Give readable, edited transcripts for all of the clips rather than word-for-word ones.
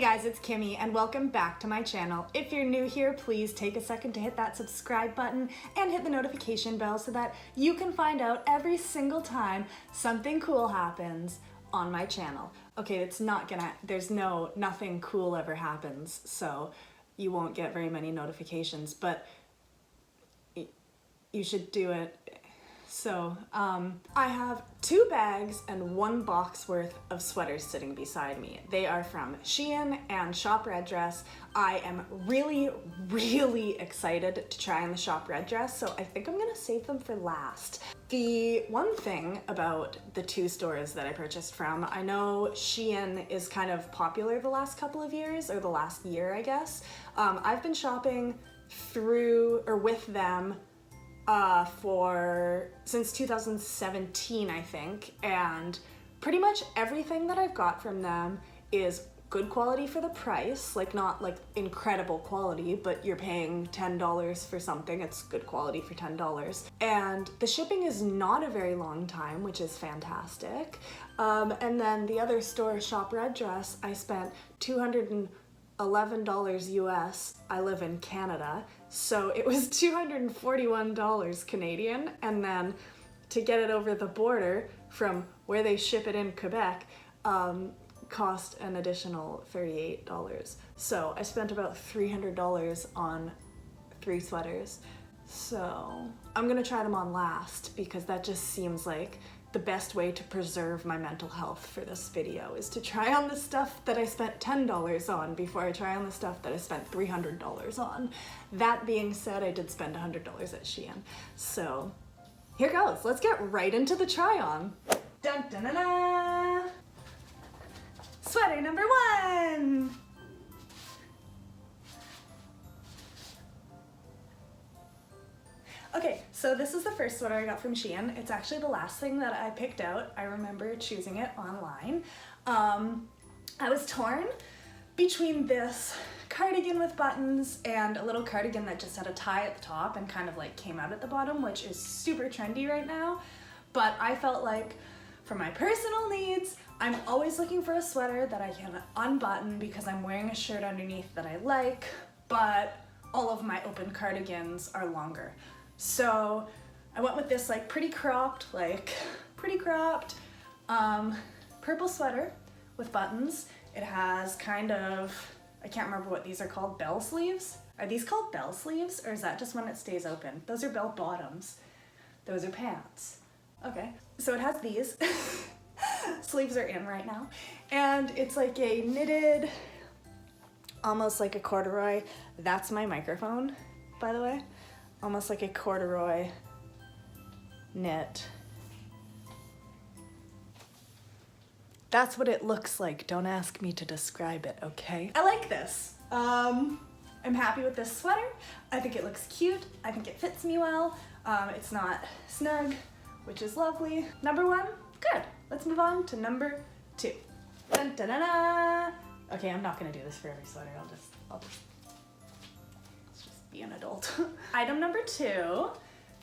Hey guys, it's Kimmy and welcome back to my channel. If you're new here, please take a second to hit that subscribe button and hit the notification bell so that you can find out every single time something cool happens on my channel. Okay, it's not gonna, nothing cool ever happens, so you won't get very many notifications, but you should do it. So, I have 2 bags and 1 box worth of sweaters sitting beside me. They are from Shein and Shop Red Dress. I am really excited to try on the Shop Red Dress, so I think I'm gonna save them for last. The one thing about the 2 stores that I purchased from, I know Shein is kind of popular the last couple of years, or the last year, I guess. I've been shopping through, or with them, since 2017, I think, and pretty much everything that I've got from them is good quality for the price, like not like incredible quality, but you're paying $10 for something, it's good quality for $10. And the shipping is not a very long time, which is fantastic. And then the other store, Shop Red Dress, I spent $211 US. I live in Canada, so it was $241 Canadian, and then to get it over the border from where they ship it in Quebec cost an additional $38. So I spent about $300 on 3 sweaters. So I'm gonna try them on last because that just seems like the best way to preserve my mental health for this video is to try on the stuff that I spent $10 on before I try on the stuff that I spent $300 on. That being said, I did spend $100 at Shein. So here goes, let's get right into the try on. Dun dun dun dun! Sweater number 1! Okay, so this is the first sweater I got from Shein. It's actually the last thing that I picked out. I remember choosing it online. I was torn between this cardigan with buttons and a little cardigan that just had a tie at the top and kind of like came out at the bottom, which is super trendy right now. But I felt like for my personal needs, I'm always looking for a sweater that I can unbutton because I'm wearing a shirt underneath that I like, but all of my open cardigans are longer. So I went with this like pretty cropped purple sweater with buttons. It has kind of, I can't remember what these are called, bell sleeves? Are these called bell sleeves, or is that just when it stays open? Those are bell bottoms. Those are pants. Okay, so it has these. Sleeves are in right now. And it's like a knitted, almost like a corduroy. That's my microphone, by the way. Almost like a corduroy knit. That's what it looks like. Don't ask me to describe it, okay? I like this. I'm happy with this sweater. I think it looks cute. I think it fits me well. It's not snug, which is lovely. Number 1, good. Let's move on to number 2. Dun, dun, dun, dun. Okay, I'm not gonna do this for every sweater. I'll just be an adult. Item number 2,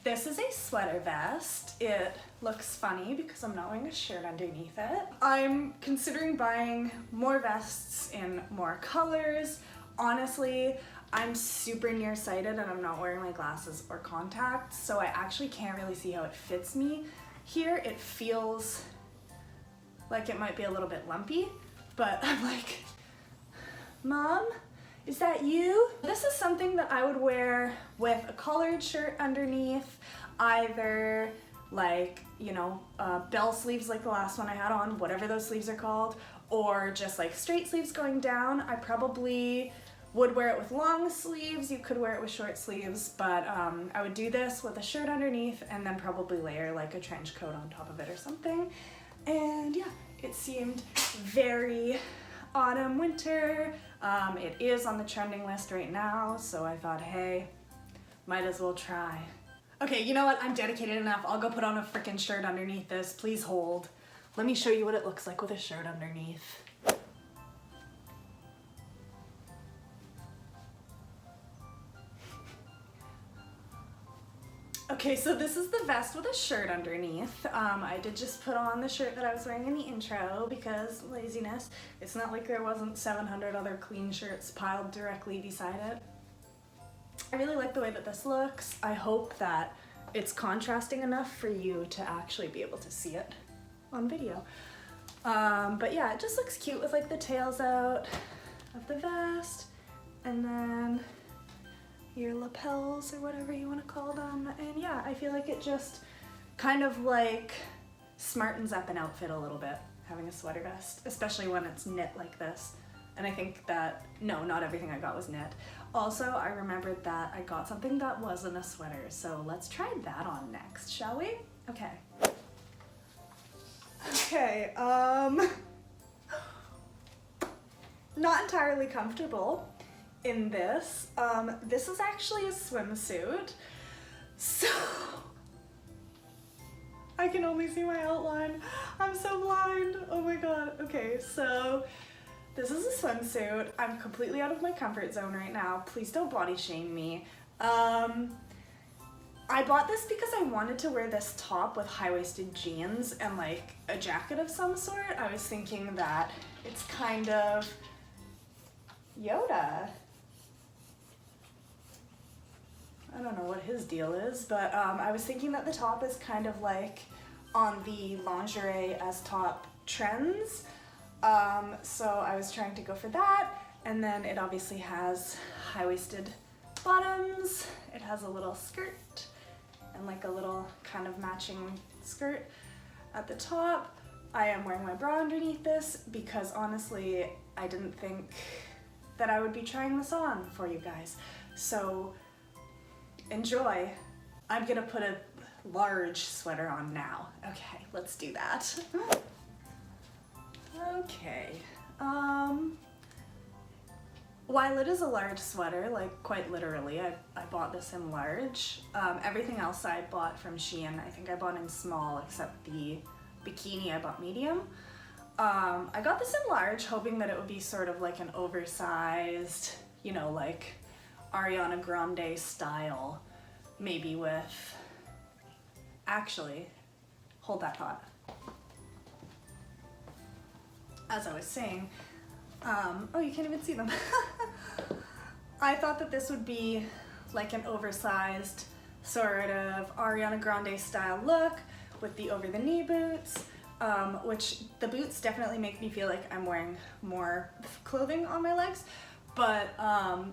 this is a sweater vest. It looks funny because I'm not wearing a shirt underneath it. I'm considering buying more vests in more colors. Honestly, I'm super nearsighted and I'm not wearing my glasses or contacts, so I actually can't really see how it fits me. Here it feels like it might be a little bit lumpy, but I'm like, Mom? Is that you? This is something that I would wear with a collared shirt underneath, either like, you know, bell sleeves like the last one I had on, whatever those sleeves are called, or just like straight sleeves going down. I probably would wear it with long sleeves. You could wear it with short sleeves, but I would do this with a shirt underneath and then probably layer like a trench coat on top of it or something. And yeah, it seemed very autumn, winter. It is on the trending list right now, so I thought, hey, might as well try. Okay, you know what? I'm dedicated enough. I'll go put on a freaking shirt underneath this. Please hold. Let me show you what it looks like with a shirt underneath. Okay, so this is the vest with a shirt underneath. I did just put on the shirt that I was wearing in the intro because laziness. It's not like there wasn't 700 other clean shirts piled directly beside it. I really like the way that this looks. I hope that it's contrasting enough for you to actually be able to see it on video. But yeah, it just looks cute with like the tails out of the vest and then your lapels or whatever you want to call them. And yeah, I feel like it just kind of like smartens up an outfit a little bit, having a sweater vest, especially when it's knit like this. And I think that, no, not everything I got was knit. Also, I remembered that I got something that wasn't a sweater, so let's try that on next, shall we? Okay. Okay, not entirely comfortable in this. This is actually a swimsuit, so I can only see my outline. I'm so blind, oh my god. Okay, so this is a swimsuit. I'm completely out of my comfort zone right now. Please don't body shame me. I bought this because I wanted to wear this top with high-waisted jeans and like a jacket of some sort. I was thinking that it's kind of Yoda. I don't know what his deal is, but I was thinking that the top is kind of like on the lingerie as top trends. So I was trying to go for that, and then it obviously has high-waisted bottoms. It has a little skirt and like a little kind of matching skirt at the top. I am wearing my bra underneath this because honestly, I didn't think that I would be trying this on for you guys. So enjoy. I'm gonna put a large sweater on now. Okay, let's do that. Okay, while it is a large sweater, like quite literally, I bought this in large. Everything else I bought from Shein, I think I bought in small, except the bikini I bought medium. I got this in large, hoping that it would be sort of like an oversized, you know, like Ariana Grande style, maybe with, actually, hold that thought. As I was saying, oh, you can't even see them. I thought that this would be like an oversized sort of Ariana Grande style look with the over the knee boots, which the boots definitely make me feel like I'm wearing more clothing on my legs, but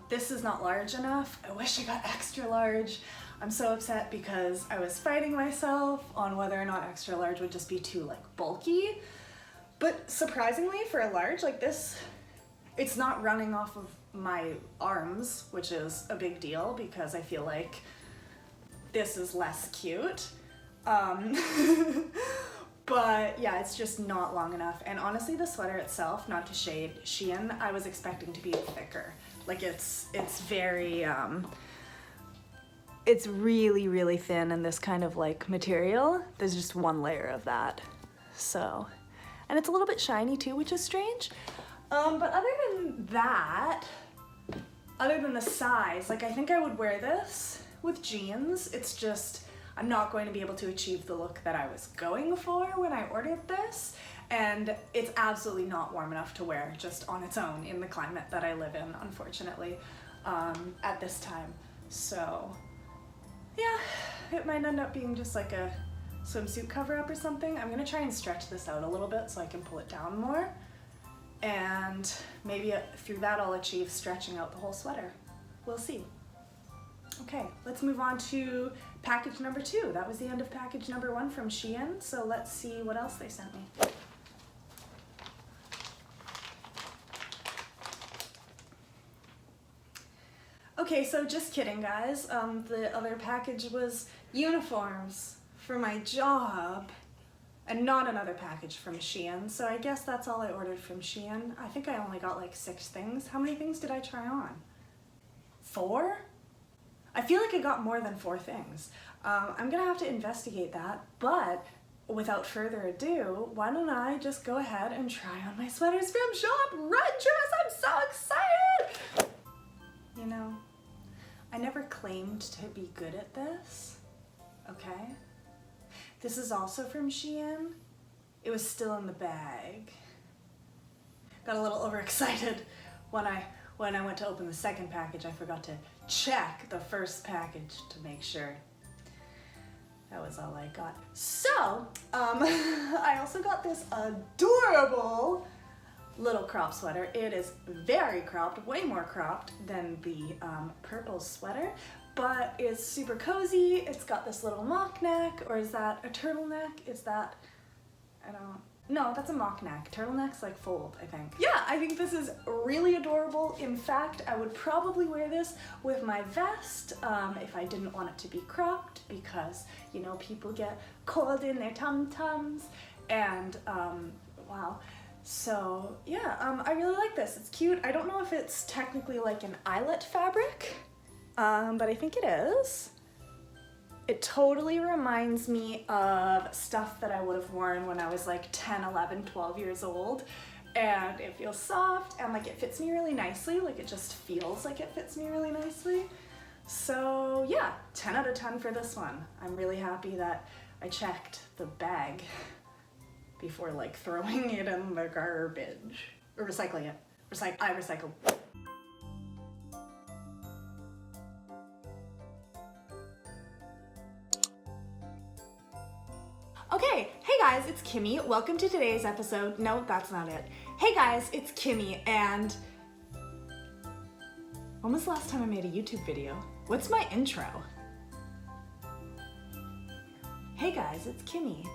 this is not large enough. I wish I got extra large. I'm so upset because I was fighting myself on whether or not extra large would just be too like bulky. But surprisingly, for a large like this, it's not running off of my arms, which is a big deal because I feel like this is less cute. But yeah, it's just not long enough. And honestly, the sweater itself, not to shade Shein, I was expecting to be thicker. Like it's very, it's really, really thin in this kind of like material. There's just one layer of that, so. And it's a little bit shiny too, which is strange. But other than that, other than the size, like I think I would wear this with jeans. It's just, I'm not going to be able to achieve the look that I was going for when I ordered this. And it's absolutely not warm enough to wear just on its own in the climate that I live in, unfortunately, at this time. So yeah, it might end up being just like a swimsuit cover up or something. I'm gonna try and stretch this out a little bit so I can pull it down more, and maybe through that I'll achieve stretching out the whole sweater. We'll see. Okay, let's move on to package number 2. That was the end of package number 1 from Shein, so let's see what else they sent me. Okay, so just kidding guys, the other package was uniforms for my job, and not another package from Shein, so I guess that's all I ordered from Shein. I think I only got like 6 things. How many things did I try on? 4? I feel like I got more than 4 things. I'm gonna have to investigate that, but without further ado, why don't I just go ahead and try on my sweaters from Shop Red Dress. I'm so excited! You know, I never claimed to be good at this. okay? This is also from Shein. It was still in the bag. Got a little overexcited when I went to open the second package. I forgot to check the first package to make sure. That was all I got. So, I also got this adorable little crop sweater. It is very cropped, way more cropped than the purple sweater, but it's super cozy. It's got this little mock neck, or is that a turtleneck? Is that, no, that's a mock neck. Turtlenecks like fold, I think. Yeah, I think this is really adorable. In fact, I would probably wear this with my vest if I didn't want it to be cropped, because, you know, people get cold in their tum-tums, and wow. So yeah, I really like this. It's cute. I don't know if it's technically like an eyelet fabric, but I think it is. It totally reminds me of stuff that I would have worn when I was like 10, 11, 12 years old. And it feels soft, and like it fits me really nicely. Like it just feels like it fits me really nicely. So yeah, 10 out of 10 for this one. I'm really happy that I checked the bag before like throwing it in the garbage. Or recycling it. I recycle. Okay, hey guys, it's Kimmy. Welcome to today's episode. No, that's not it. Hey guys, it's Kimmy, and when was the last time I made a YouTube video? What's my intro? Hey guys, it's Kimmy,